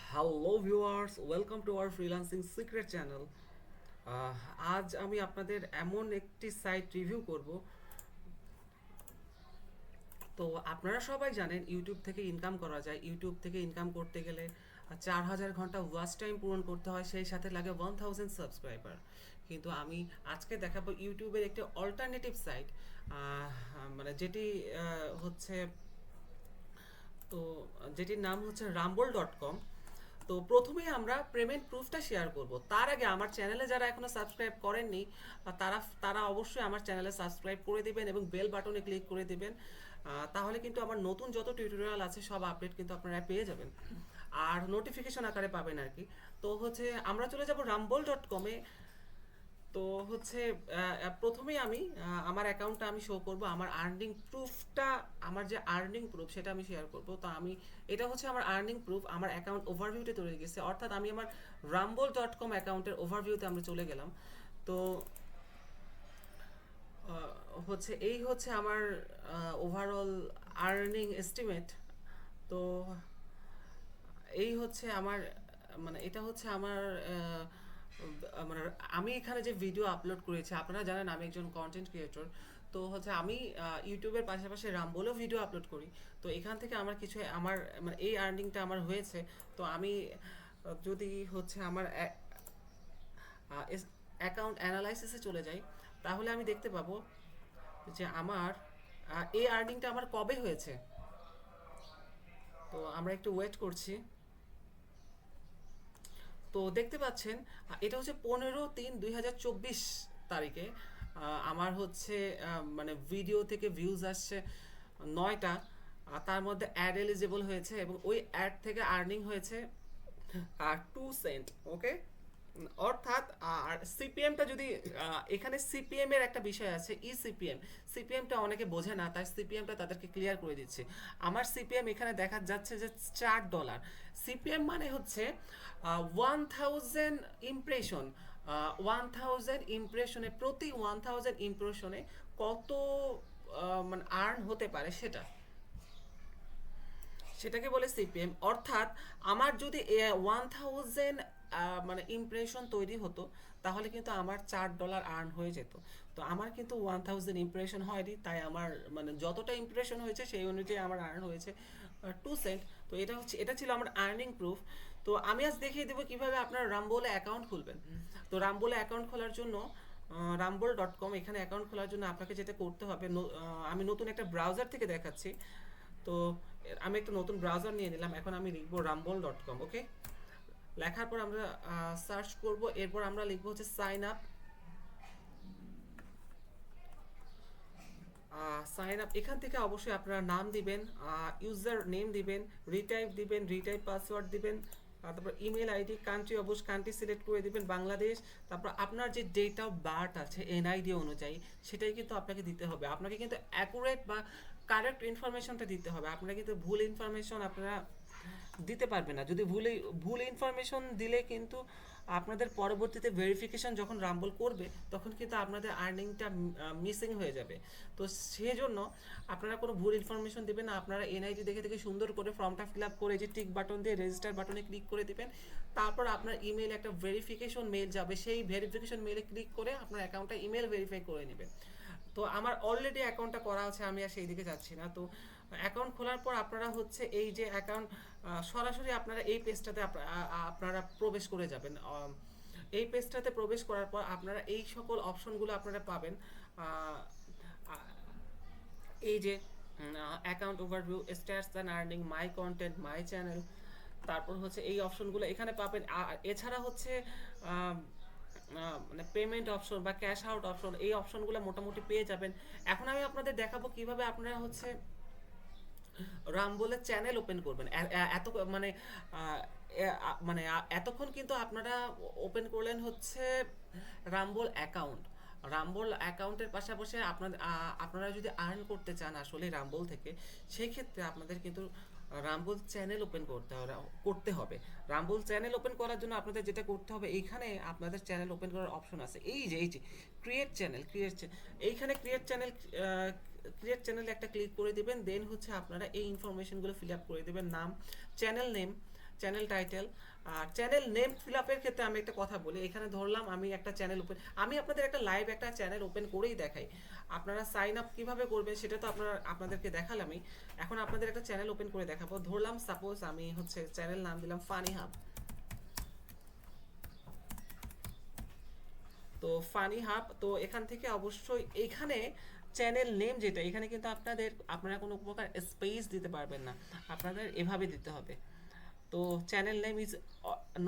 Hello viewers, welcome to our freelancing secret channel. আজ আমি আপনাদের এমন একটি সাইট রিভিউ করব। তো আপনারা সবাই জানেন ইউটিউব থেকে ইনকাম করা যায়। ইউটিউব থেকে ইনকাম করতে গেলে 4,000 ঘন্টা ওয়াচ টাইম পূরণ করতে হয়, সেই সাথে লাগে 1,000 সাবস্ক্রাইবার। কিন্তু আমি আজকে দেখাবো ইউটিউবের একটি অল্টারনেটিভ সাইট, যেটি হচ্ছে তো যেটির নাম হচ্ছে rumble.com। তো প্রথমেই আমরা পেমেন্ট প্রুফটা শেয়ার করব। তার আগে আমার চ্যানেলে যারা এখনো সাবস্ক্রাইব করেননি তারা তারা অবশ্যই আমার চ্যানেলে সাবস্ক্রাইব করে দিবেন এবং বেল বাটনে ক্লিক করে দিবেন। তাহলে কিন্তু আমার নতুন যত টিউটোরিয়াল আছে সব আপডেট কিন্তু আপনারা পেয়ে যাবেন আর নোটিফিকেশন আকারে পাবেন আর কি। তো হচ্ছে আমরা চলে যাব rumble.com-এ। তো হচ্ছে প্রথমেই আমি আমার অ্যাকাউন্টটা আমি শো করব, আমার আর্নিং প্রুফটা, আমার যে আর্নিং প্রুফ সেটা আমি শেয়ার করব। তো আমি এটা হচ্ছে আমার আর্নিং প্রুফ, আমার অ্যাকাউন্ট ওভারভিউতে তৈরি গেছে, অর্থাৎ আমি আমার rumble.com অ্যাকাউন্টের ওভারভিউতে আমরা চলে গেলাম। তো হচ্ছে এই হচ্ছে আমার ওভারঅল আর্নিং এস্টিমেট। তো এই হচ্ছে আমার, এটা হচ্ছে আমার মানে আমি এখানে যে ভিডিও আপলোড করেছি, আপনারা জানেন আমি একজন কন্টেন্ট ক্রিয়েটর। তো হচ্ছে আমি ইউটিউবের পাশাপাশি রামবলেও ভিডিও আপলোড করি। তো এখান থেকে আমার কিছু আমার এই আর্নিংটা আমার হয়েছে। তো আমি যদি হচ্ছে আমার অ্যাকাউন্ট অ্যানালাইসিসে চলে যাই, তাহলে আমি দেখতে পাবো যে আমার এই আর্নিংটা আমার কবে হয়েছে। তো আমরা একটু ওয়েট করছি। তো দেখতে পাচ্ছেন এটা হচ্ছে 15/3/2024 তারিখে আমার হচ্ছে ভিডিও থেকে ভিউজ আসছে 9টা। তার মধ্যে অ্যাড এলিজিবল হয়েছে এবং ওই অ্যাড থেকে আর্নিং হয়েছে 2 সেন্ট। ওকে, অর্থাৎ আর সিপিএমটা যদি এখানে সিপিএম এর একটা বিষয় আছে, ই সিপিএম। সিপিএমটা অনেকে বোঝে না, তাই সিপিএমটা তাদেরকে ক্লিয়ার করে দিচ্ছে। আমার সিপিএম এখানে দেখা যাচ্ছে যে $4। সিপিএম মানে হচ্ছে 1,000 ইমপ্রেশন। 1,000 ইমপ্রেশনে, প্রতি 1,000 ইমপ্রেশনে কত আর্ন হতে পারে সেটাকে বলে সিপিএম। অর্থাৎ আমার যদি 1,000 ইমপ্রেশন তৈরি হতো, তাহলে কিন্তু আমার $4 আর্ন হয়ে যেত। তো আমার কিন্তু 1,000 ইমপ্রেশন হয়নি, তাই আমার যতটা ইমপ্রেশন হয়েছে সেই অনুযায়ী আমার আর্ন হয়েছে 2 সেন্ট। তো এটা ছিল আমার আর্নিং প্রুফ। তো আমি আজ দেখিয়ে দেবো কিভাবে আপনার রামবোলে অ্যাকাউন্ট খুলবেন। তো রামবোলে অ্যাকাউন্ট খোলার জন্য rumble.com এখানে অ্যাকাউন্ট খোলার জন্য আপনাকে যেটা করতে হবে, আমি নতুন একটা ব্রাউজার থেকে দেখাচ্ছি। তো আমি একটা নতুন ব্রাউজার নিয়ে নিলাম, এখন আমি লিখবো rumble.com। ওকে, লেখার পর আমরা সার্চ করব, এরপর আমরা লিখবো হচ্ছে সাইন আপ। সাইন আপ এখান থেকে অবশ্যই আপনারা নাম দিবেন, ইউজার নেম দিবেন, রিটাইপ পাসওয়ার্ড দিবেন, তারপর ইমেল আইডি, কান্ট্রি অবশ্যই কান্ট্রি সিলেক্ট করে দিবেন বাংলাদেশ। তারপর আপনার যে ডেট অফ বার্থ আছে এনআইডি অনুযায়ী, সেটাই কিন্তু আপনাকে দিতে হবে। আপনাকে কিন্তু অ্যাকুরেট বা কারেক্ট ইনফরমেশনটা দিতে হবে। আপনারা কিন্তু ভুল ইনফরমেশন আপনারা দিতে পারবে না। যদি ভুল ইনফরমেশন দিলে কিন্তু আপনাদের পরবর্তীতে ভেরিফিকেশন যখন রাম্বল করবে, তখন কিন্তু আপনাদের আর্নিংটা মিসিং হয়ে যাবে। তো সেজন্য আপনারা কোনো ভুল ইনফরমেশন দিবেন না। আপনারা এনআইডি দেখে দেখে সুন্দর করে ফর্মটা ফিল আপ করে যে টিক বাটন দিয়ে রেজিস্টার বাটনে ক্লিক করে দিবেন। তারপর আপনার ইমেল একটা ভেরিফিকেশন মেল যাবে, সেই ভেরিফিকেশন মেলে ক্লিক করে আপনার অ্যাকাউন্টটা ইমেল ভেরিফাই করে নেবেন। তো আমার অলরেডি অ্যাকাউন্টটা করা আছে, আমি আর সেই দিকে যাচ্ছি না। তো অ্যাকাউন্ট খোলার পর আপনারা হচ্ছে এই যে অ্যাকাউন্ট, সরাসরি আপনারা এই পেজটাতে আপনারা প্রবেশ করে যাবেন। এই পেজটাতে প্রবেশ করার পর আপনারা এই সকল অপশনগুলো আপনারা পাবেন। এই যে account overview, stats and earning, my content, my channel, তারপর হচ্ছে এই অপশনগুলো এখানে পাবেন। আর এছাড়া হচ্ছে পেমেন্ট অপশন বা ক্যাশ আউট অপশন, এই অপশনগুলো মোটামুটি পেয়ে যাবেন। এখন আমি আপনাদের দেখাবো কিভাবে আপনারা হচ্ছে রামবলের চ্যানেল ওপেন করবেন। এত আহ, এতক্ষণ কিন্তু আপনারা ওপেন করলেন হচ্ছে রামবল অ্যাকাউন্ট। রামবল অ্যাকাউন্টের পাশাপাশি আপনারা যদি আর্ন করতে চান আসলে রামবল থেকে, সেই ক্ষেত্রে আপনাদের কিন্তু রামবল চ্যানেল ওপেন করতে হবে। রামবল চ্যানেল ওপেন করার জন্য আপনাদের যেটা করতে হবে, এইখানে আপনাদের চ্যানেল ওপেন করার অপশন আছে, এই যে এইখানে ক্রিয়েট চ্যানেলে একটা ক্লিক করে দিবেন। দেন হচ্ছে আপনারা এই ইনফরমেশনগুলো ফিল আপ করে দেবেন, নাম, চ্যানেল নেম, চ্যানেল টাইটেল। আর চ্যানেল নেম ফিল আপের ক্ষেত্রে আমি একটা কথা বলি, এখানে ধরলাম আমি একটা চ্যানেল ওপেন, আমি আপনাদের একটা লাইভ একটা চ্যানেল ওপেন করেই দেখাই। আপনারা সাইন আপ কীভাবে করবেন সেটা তো আপনাদেরকে দেখালামই। এখন আপনাদের একটা চ্যানেল ওপেন করে দেখাবো। ধরলাম সাপোজ আমি হচ্ছে চ্যানেল নাম দিলাম ফানি হাব। তো ফানি হাব, তো এখান থেকে অবশ্যই এখানে চ্যানেল নেম যেটা, এখানে কিন্তু আপনারা কোনো প্রকার স্পেস দিতে পারবেন না, আপনাদের এভাবে দিতে হবে। তো channel name is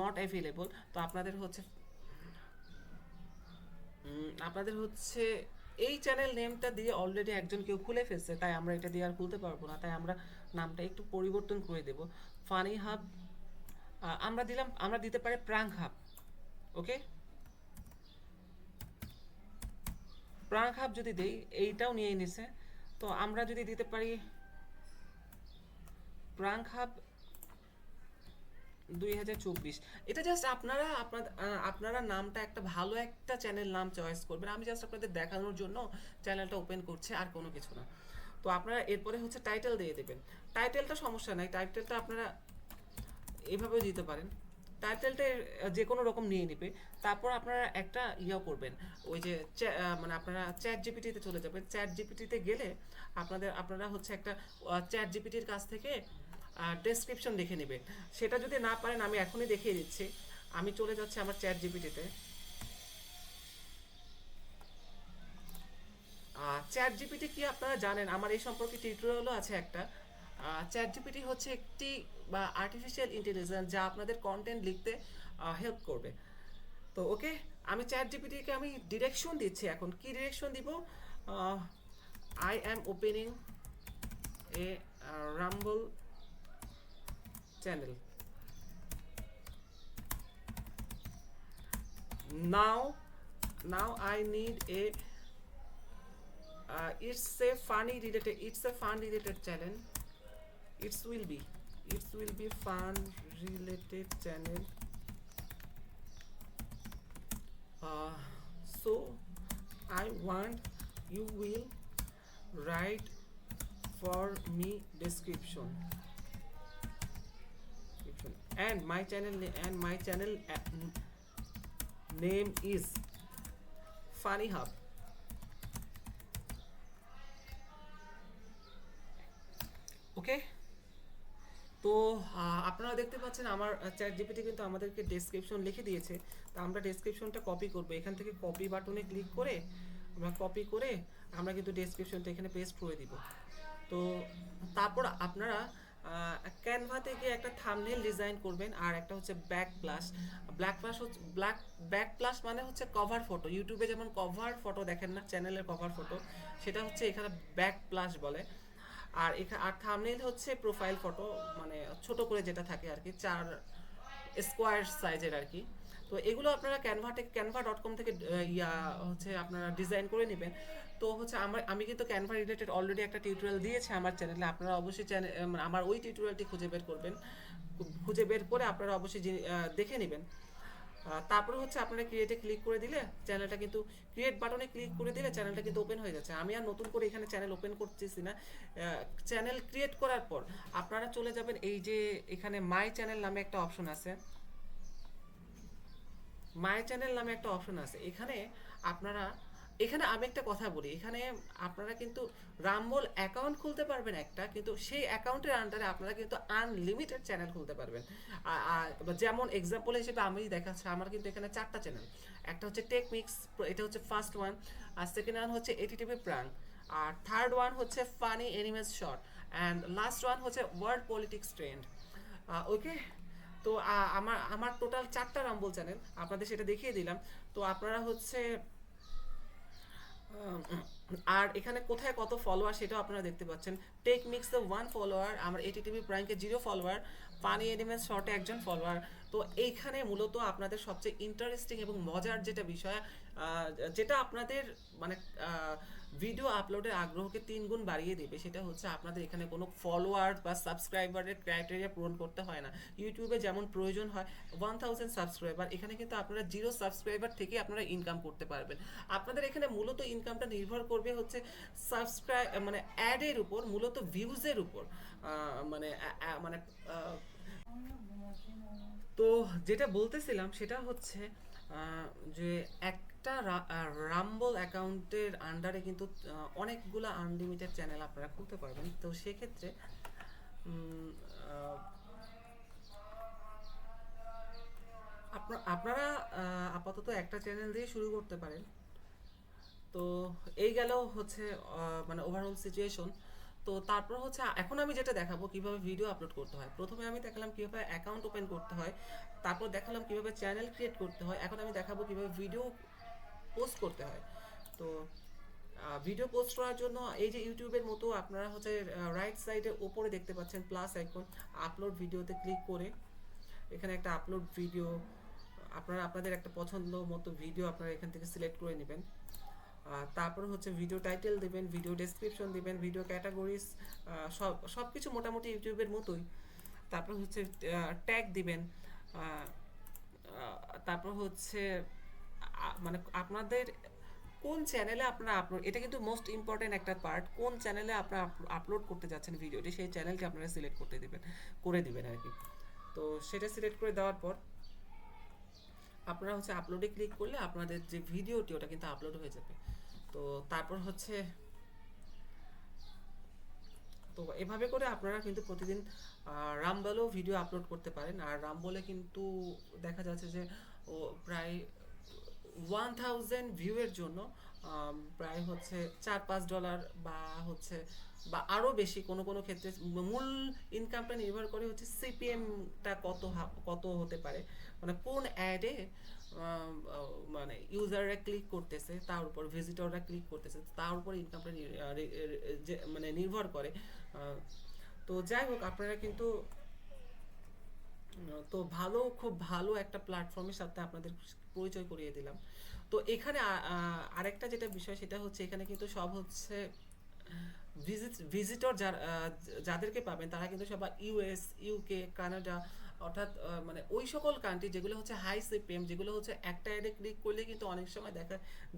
not available. তো আপনাদের হচ্ছে এই চ্যানেল নেমটা দিয়ে অলরেডি একজন কেউ খুলে ফেলছে, তাই আমরা এটা দিয়ে আর খুলতে পারবো না, তাই আমরা নামটা একটু পরিবর্তন করে দেব। ফানি হাব আমরা দিতে পারি প্রাঙ্ক হাব। ওকে, প্রাঙ্ক হাব যদি দেই, এইটাও নিয়ে নিছে, তো আমরা যদি দিতে পারি প্রাঙ্ক হাব 2024। এটা জাস্ট আপনারা নামটা একটা ভালো একটা চ্যানেল নাম চয়েস করবেন, আমি জাস্ট আপনাদের দেখানোর জন্য চ্যানেলটা ওপেন করছি, আর কোনো কিছু না। তো আপনারা এরপরে হচ্ছে টাইটেল দিয়ে দেবেন। টাইটেলটা সমস্যা নাই, টাইটেলটা আপনারা এভাবেও দিতে পারেন। টাইটেলটা যে কোনো রকম নিয়ে নেবে। তারপর আপনারা একটা ইয়া করবেন, ওই যে মানে আপনারা চ্যাট জিপিটিতে চলে যাবেন। চ্যাট জিপিটিতে গেলে আপনারা হচ্ছে একটা চ্যাট জিপিটির কাছ থেকে ডেসক্রিপশন লিখে নেবে। সেটা যদি না পারেন আমি এখনই দেখিয়ে দিচ্ছি। আমি চলে যাচ্ছি আমার চ্যাট জিপিটিতে। চ্যাট জিপিটি কি আপনারা জানেন? আমার এই সম্পর্কে টিউটোরিয়ালও আছে একটা। চ্যাট জিপিটি হচ্ছে একটি বা আর্টিফিশিয়াল ইন্টেলিজেন্স, যা আপনাদের কন্টেন্ট লিখতে হেল্প করবে। তো ওকে, আমি চ্যাট জিপিটিকে আমি ডিরেকশন দিচ্ছি। এখন কি ডিরেকশন দিব? I am opening A Rumble channel now. I need a it's a fun related channel. It will be fun related channel. So I want you will write for me description. And my channel name is Funny Hub. ওকে, তো আপনারা দেখতে পাচ্ছেন আমার chat GPT কিন্তু আমাদেরকে description লিখে দিয়েছে। তো আমরা ডেসক্রিপশনটা কপি করব, এখান থেকে কপি বাটনে ক্লিক করে আমরা কিন্তু ডেসক্রিপশনটা এখানে পেস্ট করে দিব। তো তারপর আপনারা ক্যানভা থেকে একটা থাম্বনেল ডিজাইন করবেন, আর একটা হচ্ছে ব্যাক প্লাস মানে হচ্ছে কভার ফটো। ইউটিউবে যেমন কভার ফটো দেখেন না, চ্যানেলের কভার ফটো, সেটা হচ্ছে এখানে ব্যাক প্লাস বলে। আর থাম্বনেল হচ্ছে প্রোফাইল ফটো, মানে ছোট করে যেটা থাকে আর কি, 4 স্কোয়ার সাইজের আর কি। তো এগুলো আপনারা canva.com থেকে আপনারা ডিজাইন করে নেবেন। তো হচ্ছে আমি কিন্তু ক্যানভা রিলেটেড অলরেডি একটা টিউটোরিয়াল দিয়েছি আমার চ্যানেলে, আপনারা অবশ্যই আমার ওই টিউটোরিয়ালটি খুঁজে বের করবেন, খুঁজে বের করে আপনারা অবশ্যই দেখে নেবেন। তারপরে হচ্ছে আপনারা ক্রিয়েটে ক্লিক করে দিলে চ্যানেলটা কিন্তু, ক্রিয়েট বাটনে ক্লিক করে দিলে চ্যানেলটা কিন্তু ওপেন হয়ে যাচ্ছে। আমি আর নতুন করে এখানে চ্যানেল ওপেন করতেছি না। চ্যানেল ক্রিয়েট করার পর আপনারা চলে যাবেন, এই যে এখানে মাই চ্যানেল নামে একটা অপশন আছে। এখানে আমি একটা কথা বলি, এখানে আপনারা কিন্তু রাম্বল অ্যাকাউন্ট খুলতে পারবেন একটা, কিন্তু সেই অ্যাকাউন্টের আন্ডারে আপনারা কিন্তু আনলিমিটেড চ্যানেল খুলতে পারবেন। যেমন এক্সাম্পল হিসেবে আমি দেখাচ্ছি, আমার কিন্তু এখানে 4টা চ্যানেল। একটা হচ্ছে টেক মিক্স, এটা হচ্ছে ফার্স্ট ওয়ান। আর সেকেন্ড ওয়ান হচ্ছে এটিটিভি প্রাঙ্ক। আর থার্ড ওয়ান হচ্ছে funny animes short. And last one হচ্ছে ওয়ার্ল্ড পলিটিক্স ট্রেন্ড। ওকে, তো আমার টোটাল 4টা রাম্বল চ্যানেল, আপনাদের সেটা দেখিয়ে দিলাম। তো আপনারা হচ্ছে আর এখানে কোথায় কত ফলোয়ার সেটাও আপনারা দেখতে পাচ্ছেন। টেক মিক্স দ্য 1 ফলোয়ার, আমার এটিটিভি প্রাইমকে 0 ফলোয়ার, ফানি এনিমেন্স শর্টে 1জন ফলোয়ার। তো এইখানে মূলত আপনাদের সবচেয়ে ইন্টারেস্টিং এবং মজার যেটা বিষয়, যেটা আপনাদের মানে ভিডিও আপলোডের আগ্রহকে 3 গুণ বাড়িয়ে দেবে, সেটা হচ্ছে আপনাদের এখানে কোনো ফলোয়ার বা সাবস্ক্রাইবারের ক্রাইটেরিয়া পূরণ করতে হয় না। ইউটিউবে যেমন প্রয়োজন হয় 1000 সাবস্ক্রাইবার, এখানে কিন্তু আপনারা 0 সাবস্ক্রাইবার থেকে আপনারা ইনকাম করতে পারবেন। আপনাদের এখানে মূলত ইনকামটা নির্ভর করবে হচ্ছে মানে অ্যাডের উপর, মূলত ভিউজের উপর। মানে যেটা বলতেছিলাম সেটা হচ্ছে যে একটা রাম্বল অ্যাকাউন্টের আন্ডারে কিন্তু অনেকগুলো আনলিমিটেড চ্যানেল আপনারা খুলতে পারবেন। তো সেক্ষেত্রে উম, আহ, আপনারা আপাতত একটা চ্যানেল দিয়ে শুরু করতে পারেন। তো এই গেল হচ্ছে মানে ওভারঅল সিচুয়েশন। তো তারপর হচ্ছে এখন আমি যেটা দেখাবো কিভাবে ভিডিও আপলোড করতে হয়। প্রথমে আমি দেখালাম কিভাবে অ্যাকাউন্ট ওপেন করতে হয়, তারপর দেখালাম কিভাবে চ্যানেল ক্রিয়েট করতে হয়, এখন আমি দেখাবো কিভাবে ভিডিও পোস্ট করতে হয়। তো ভিডিও পোস্ট করার জন্য এই যে ইউটিউবের মতো আপনারা হচ্ছে রাইট সাইডের ওপরে দেখতে পাচ্ছেন প্লাস আইকন, আপলোড ভিডিওতে ক্লিক করে এখানে একটা আপলোড ভিডিও, আপনারা আপনাদের একটা পছন্দ মতো ভিডিও আপনারা এখান থেকে সিলেক্ট করে নেবেন। তারপর হচ্ছে ভিডিও টাইটেল দিবেন, ভিডিও ডেসক্রিপশন দিবেন, ভিডিও ক্যাটাগরিজ, সব কিছু মোটামুটি ইউটিউবের মতোই। তারপর হচ্ছে ট্যাগ দিবেন। আহ, তারপর হচ্ছে মানে আপনাদের কোন চ্যানেলে আপনারা আপলোড, এটা কিন্তু মোস্ট ইম্পর্টেন্ট একটা পার্ট, কোন চ্যানেলে আপনারা আপলোড করতে যাচ্ছেন ভিডিওটি সেই চ্যানেলকে আপনারা সিলেক্ট করে দিবেন আর কি। তো সেটা সিলেক্ট করে দেওয়ার পর আপনারা হচ্ছে আপলোডে ক্লিক করলে আপনাদের যে ভিডিওটি ওটা কিন্তু আপলোড হয়ে যাবে। তো তারপর হচ্ছে তো এভাবে করে আপনারা কিন্তু প্রতিদিন রামবলেও ভিডিও আপলোড করতে পারেন। আর রামবলে কিন্তু দেখা যাচ্ছে যে ও প্রায় 1000 ভিউয়ের জন্য প্রায় হচ্ছে $4-5 বা হচ্ছে বা আরও বেশি কোনো কোনো ক্ষেত্রে। মূল ইনকামটা নির্ভর করে হচ্ছে সিপিএমটা কত হতে পারে, মানে কোন অ্যাডে মানে ইউজাররা ক্লিক করতেছে তার উপর, ভিজিটররা ক্লিক করতেছে তার উপর ইনকামটা মানে নির্ভর করে। আহ, তো যাই হোক আপনারা কিন্তু তো খুব ভালো একটা প্ল্যাটফর্মের সাথে আপনাদের পরিচয় করিয়ে দিলাম। তো এখানে আরেকটা যেটা বিষয় সেটা হচ্ছে এখানে কিন্তু সব হচ্ছে ভিজিটর যাদেরকে পাবেন তারা কিন্তু সবাই ইউএস, ইউকে, কানাডা, অর্থাৎ মানে ওই সকল কান্ট্রি যেগুলো হচ্ছে হাই সিপিএম, যেগুলো হচ্ছে একটা অ্যাডে ক্লিক করলে কিন্তু অনেক সময়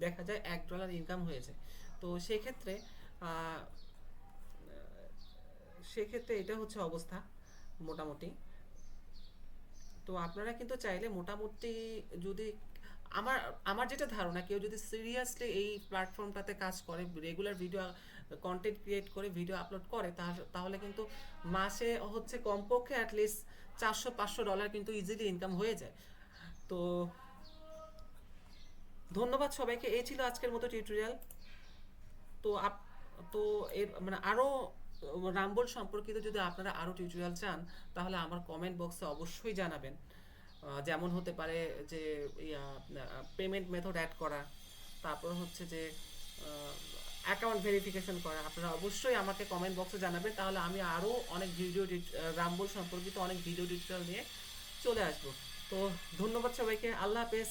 দেখা যায় $1 ইনকাম হয়ে যায়। তো আহ, সেক্ষেত্রে এটা হচ্ছে অবস্থা মোটামুটি। তো আপনারা কিন্তু চাইলে মোটামুটি যদি আমার আমার যেটা ধারণা কেউ যদি সিরিয়াসলি এই প্ল্যাটফর্মটাতে কাজ করে, রেগুলার ভিডিও কন্টেন্ট ক্রিয়েট করে ভিডিও আপলোড করে, তাহলে কিন্তু মাসে হচ্ছে কমপক্ষে অ্যাটলিস্ট $400-500 কিন্তু ইজিলি ইনকাম হয়ে যায়। তো ধন্যবাদ সবাইকে, এই ছিল আজকের মতো টিউটোরিয়াল। তো তো এর মানে আরও রামবল সম্পর্কিত যদি আপনারা আরও টিউটোরিয়াল চান তাহলে আমার কমেন্ট বক্সে অবশ্যই জানাবেন। যেমন হতে পারে যে পেমেন্ট মেথড অ্যাড করা, তারপর হচ্ছে যে অ্যাকাউন্ট ভেরিফিকেশন করা, আপনারা অবশ্যই আমাকে কমেন্ট বক্সে জানাবেন, তাহলে আমি আরও অনেক রামবল সম্পর্কিত অনেক ভিডিও টিউটোরিয়াল নিয়ে চলে আসবো। তো ধন্যবাদ সবাইকে, আল্লাহ হাফেজ।